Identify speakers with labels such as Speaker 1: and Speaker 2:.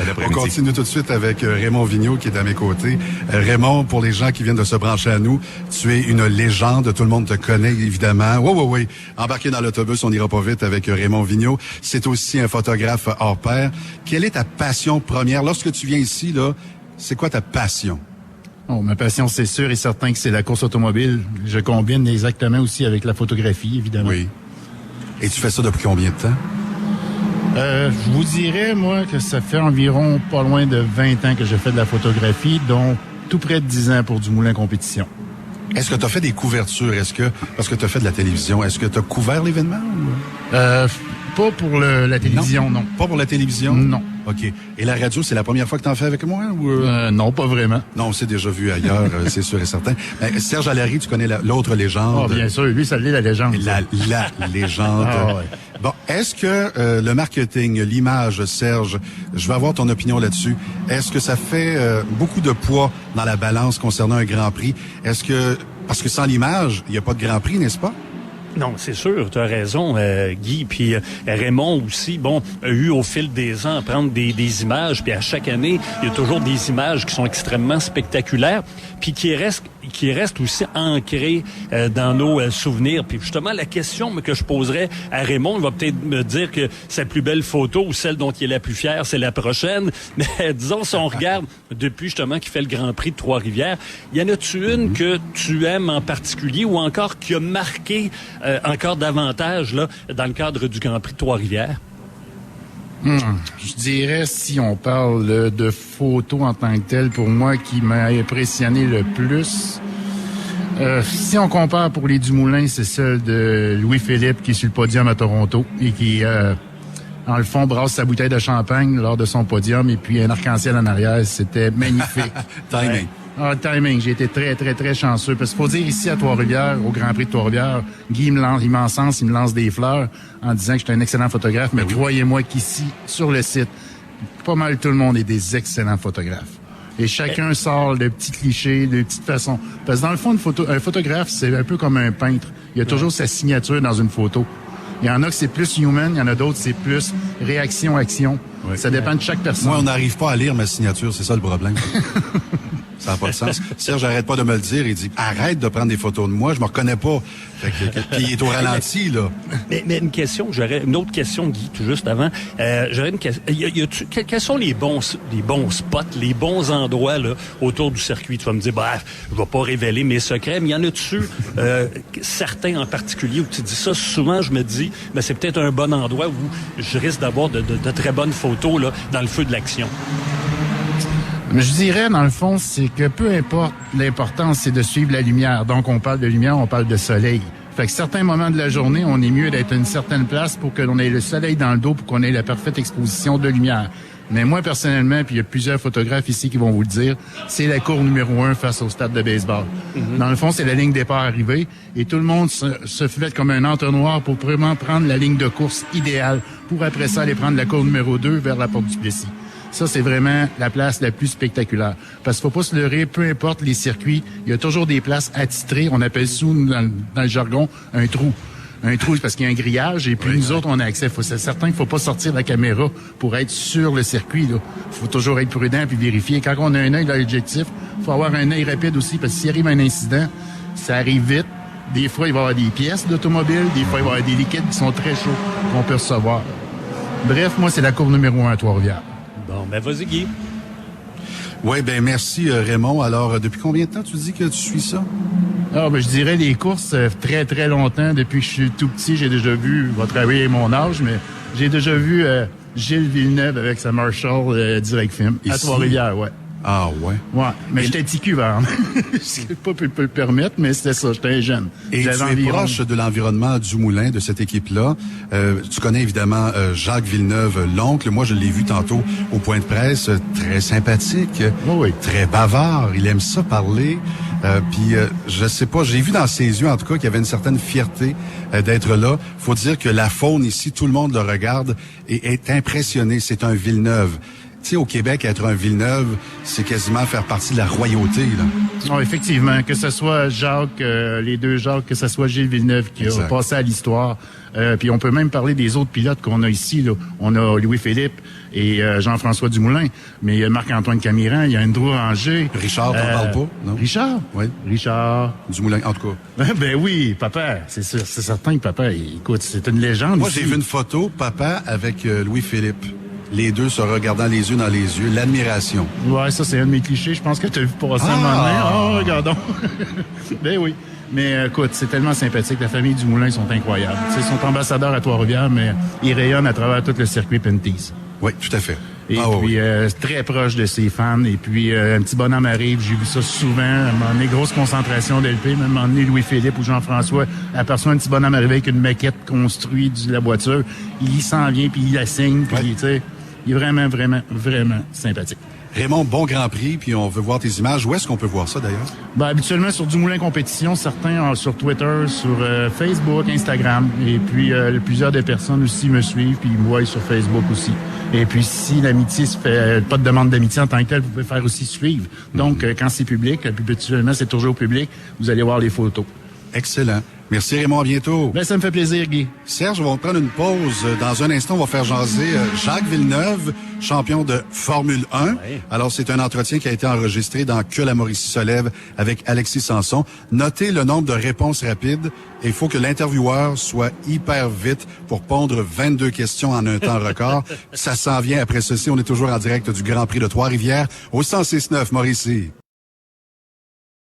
Speaker 1: l'après-midi.
Speaker 2: On continue tout de suite avec Raymond Vigneault qui est à mes côtés. Raymond, pour les gens qui viennent de se brancher à nous, tu es une légende. Tout le monde te connaît, évidemment. Oui. Embarqué dans l'autobus, on n'ira pas vite avec Raymond Vigneault. C'est aussi un photographe hors pair. Quelle est ta passion première? Lorsque tu viens ici, là, c'est quoi ta passion?
Speaker 3: Oh, ma passion, c'est sûr et certain que c'est la course automobile. Je combine exactement aussi avec la photographie, évidemment.
Speaker 2: Oui. Et tu fais ça depuis combien de temps?
Speaker 3: Je vous dirais, moi, que ça fait environ pas loin de 20 ans que je fais de la photographie, dont tout près de 10 ans pour du moulin compétition.
Speaker 2: Est-ce que tu as fait des couvertures? Parce que tu as fait de la télévision, est-ce que tu as couvert l'événement?
Speaker 3: Pas pour la télévision, non.
Speaker 2: Pas pour la télévision?
Speaker 3: Non.
Speaker 2: OK. Et la radio, c'est la première fois que tu en fais avec moi? Ou
Speaker 3: non, pas vraiment.
Speaker 2: Non, on s'est déjà vu ailleurs, c'est sûr et certain. Serge Allary, tu connais l'autre légende?
Speaker 3: Ah, bien sûr. Lui, ça l'est, la légende.
Speaker 2: La légende.
Speaker 3: Ah, ouais.
Speaker 2: Bon, est-ce que le marketing, l'image, Serge, je veux avoir ton opinion là-dessus. Est-ce que ça fait beaucoup de poids dans la balance concernant un Grand Prix? Parce que sans l'image, il n'y a pas de Grand Prix, n'est-ce pas?
Speaker 4: Non, c'est sûr, tu as raison, Guy. Puis Raymond aussi, a eu au fil des ans à prendre des images. Puis à chaque année, il y a toujours des images qui sont extrêmement spectaculaires, puis qui restent aussi ancrées dans nos souvenirs. Puis justement, la question que je poserais à Raymond, il va peut-être me dire que sa plus belle photo ou celle dont il est la plus fier, c'est la prochaine. Mais disons, si on regarde depuis justement qu'il fait le Grand Prix de Trois-Rivières, y en a-tu une que tu aimes en particulier ou encore qui a marqué encore davantage là dans le cadre du Grand Prix de Trois-Rivières?
Speaker 3: Je dirais, si on parle de photos en tant que telles, pour moi, qui m'a impressionné le plus, si on compare pour les Dumoulin, c'est celle de Louis-Philippe qui est sur le podium à Toronto et qui, dans le fond, brasse sa bouteille de champagne lors de son podium et puis un arc-en-ciel en arrière. C'était magnifique.
Speaker 2: Timing.
Speaker 3: Ah, le timing. J'ai été très, très, très chanceux. Parce qu'il faut dire, ici, à Trois-Rivières, au Grand Prix de Trois-Rivières, Guy il me lance des fleurs en disant que j'étais un excellent photographe. Mais croyez-moi qu'ici, sur le site, pas mal tout le monde est des excellents photographes. Et chacun sort de petits clichés, de petites façons. Parce que dans le fond, un photographe, c'est un peu comme un peintre. Il y a toujours sa signature dans une photo. Il y en a que c'est plus human, il y en a d'autres c'est plus réaction-action. Oui. Ça dépend de chaque personne.
Speaker 2: Moi, on n'arrive pas à lire ma signature, c'est ça le problème. Ça n'a pas de sens. Serge arrête pas de me le dire. Il dit, arrête de prendre des photos de moi, je me reconnais pas. Puis il est au ralenti, là.
Speaker 4: Mais une autre question, Guy, tout juste avant. J'aurais une question. Quels sont les bons spots, les bons endroits, là, autour du circuit? Tu vas me dire, je vais pas révéler mes secrets, mais y en a-tu, certains en particulier où tu dis ça? Souvent, je me dis, c'est peut-être un bon endroit où je risque d'avoir de très bonnes photos, là, dans le feu de l'action.
Speaker 3: Mais je dirais, dans le fond, c'est que peu importe, l'important, c'est de suivre la lumière. Donc, on parle de lumière, on parle de soleil. Fait que certains moments de la journée, on est mieux d'être à une certaine place pour que l'on ait le soleil dans le dos, pour qu'on ait la parfaite exposition de lumière. Mais moi, personnellement, puis il y a plusieurs photographes ici qui vont vous le dire, c'est la courbe numéro 1 face au stade de baseball. Mm-hmm. Dans le fond, c'est la ligne départ arrivée et tout le monde se fait comme un entonnoir pour vraiment prendre la ligne de course idéale pour après ça aller prendre la courbe numéro 2 vers la porte du Plessis. Ça, c'est vraiment la place la plus spectaculaire. Parce qu'il faut pas se leurrer, peu importe les circuits, il y a toujours des places attitrées. On appelle ça, dans le jargon, un trou. Un trou, parce qu'il y a un grillage, et puis nous autres, on a accès. C'est certain qu'il faut pas sortir la caméra pour être sur le circuit. Il faut toujours être prudent puis vérifier. Quand on a un œil dans l'objectif, il faut avoir un œil rapide aussi, parce que s'il arrive un incident, ça arrive vite. Des fois, il va y avoir des pièces d'automobile, des fois, il va y avoir des liquides qui sont très chauds qu'on peut recevoir. Bref, moi, c'est la courbe numéro 1 à Trois-Rivières.
Speaker 4: Bon, vas-y, Guy.
Speaker 2: Oui, merci, Raymond. Alors, depuis combien de temps tu dis que tu suis ça?
Speaker 3: Je dirais les courses très, très longtemps. Depuis que je suis tout petit, j'ai déjà vu, je vais travailler mon âge, mais j'ai déjà vu Gilles Villeneuve avec sa Marshall Direct Film à Trois-Rivières, ouais.
Speaker 2: Ah ouais?
Speaker 3: Ouais, mais j'étais ticu, vraiment. Je sais pas pu le permettre, mais c'était ça, j'étais jeune.
Speaker 2: Et tu es proche de l'environnement du Moulin, de cette équipe-là. Tu connais évidemment Jacques Villeneuve, l'oncle. Moi, je l'ai vu tantôt au point de presse, très sympathique,
Speaker 3: oui.
Speaker 2: Très bavard. Il aime ça parler. Puis je sais pas, j'ai vu dans ses yeux, en tout cas, qu'il y avait une certaine fierté d'être là. Faut dire que la faune ici, tout le monde le regarde et est impressionné. C'est un Villeneuve. Tu sais, au Québec, être un Villeneuve, c'est quasiment faire partie de la royauté, là.
Speaker 3: Oh, effectivement, que ce soit Jacques, les deux Jacques, que ce soit Gilles Villeneuve qui a passé à l'histoire. Puis on peut même parler des autres pilotes qu'on a ici. Là. On a Louis-Philippe et Jean-François Dumoulin, mais il y a Marc-Antoine Camiran, il y a Andrew Ranger.
Speaker 2: Richard, t'en parles pas, non?
Speaker 3: Richard?
Speaker 2: Oui.
Speaker 3: Richard.
Speaker 2: Dumoulin, en tout cas.
Speaker 3: Ben oui, papa, c'est sûr, c'est certain que papa, écoute, c'est une légende.
Speaker 2: Moi,
Speaker 3: ici.
Speaker 2: j'ai vu une photo, papa, avec Louis-Philippe. Les deux se regardant les yeux dans les yeux. L'admiration.
Speaker 3: Ouais, ça, c'est un de mes clichés. Je pense que tu as vu passer un moment donné. Oh, regardons. Ben oui. Mais écoute, c'est tellement sympathique. La famille Dumoulin, ils sont incroyables. Ils sont ambassadeurs à Trois-Rivières, mais ils rayonnent à travers tout le circuit Penties.
Speaker 2: Oui, tout à fait.
Speaker 3: Et puis, très proche de ses fans. Et puis, un petit bonhomme arrive. J'ai vu ça souvent. À un moment donné, grosse concentration d'LP. Même à un moment donné, Louis-Philippe ou Jean-François aperçoit un petit bonhomme arriver avec une maquette construite de la voiture. Il s'en vient, puis il la signe. Puis, tu sais, il est vraiment, vraiment, vraiment sympathique.
Speaker 2: Raymond, bon Grand Prix, puis on veut voir tes images. Où est-ce qu'on peut voir ça, d'ailleurs? Ben,
Speaker 3: habituellement, sur Dumoulin Compétition, certains sur Twitter, sur Facebook, Instagram. Et puis, plusieurs des personnes aussi me suivent, puis ils me voient sur Facebook aussi. Et puis, si l'amitié se fait, pas de demande d'amitié en tant que telle, vous pouvez faire aussi suivre. Donc, quand c'est public, habituellement, c'est toujours public, vous allez voir les photos.
Speaker 2: Excellent. Merci Raymond, à bientôt.
Speaker 3: Ben, ça me fait plaisir, Guy.
Speaker 2: Serge, on va prendre une pause. Dans un instant, on va faire jaser Jacques Villeneuve, champion de Formule 1. Oui. Alors, c'est un entretien qui a été enregistré dans Que la Mauricie se lève avec Alexis Sanson. Notez le nombre de réponses rapides. Il faut que l'intervieweur soit hyper vite pour pondre 22 questions en un temps record. Ça s'en vient après ceci. On est toujours en direct du Grand Prix de Trois-Rivières au 106.9 Mauricie.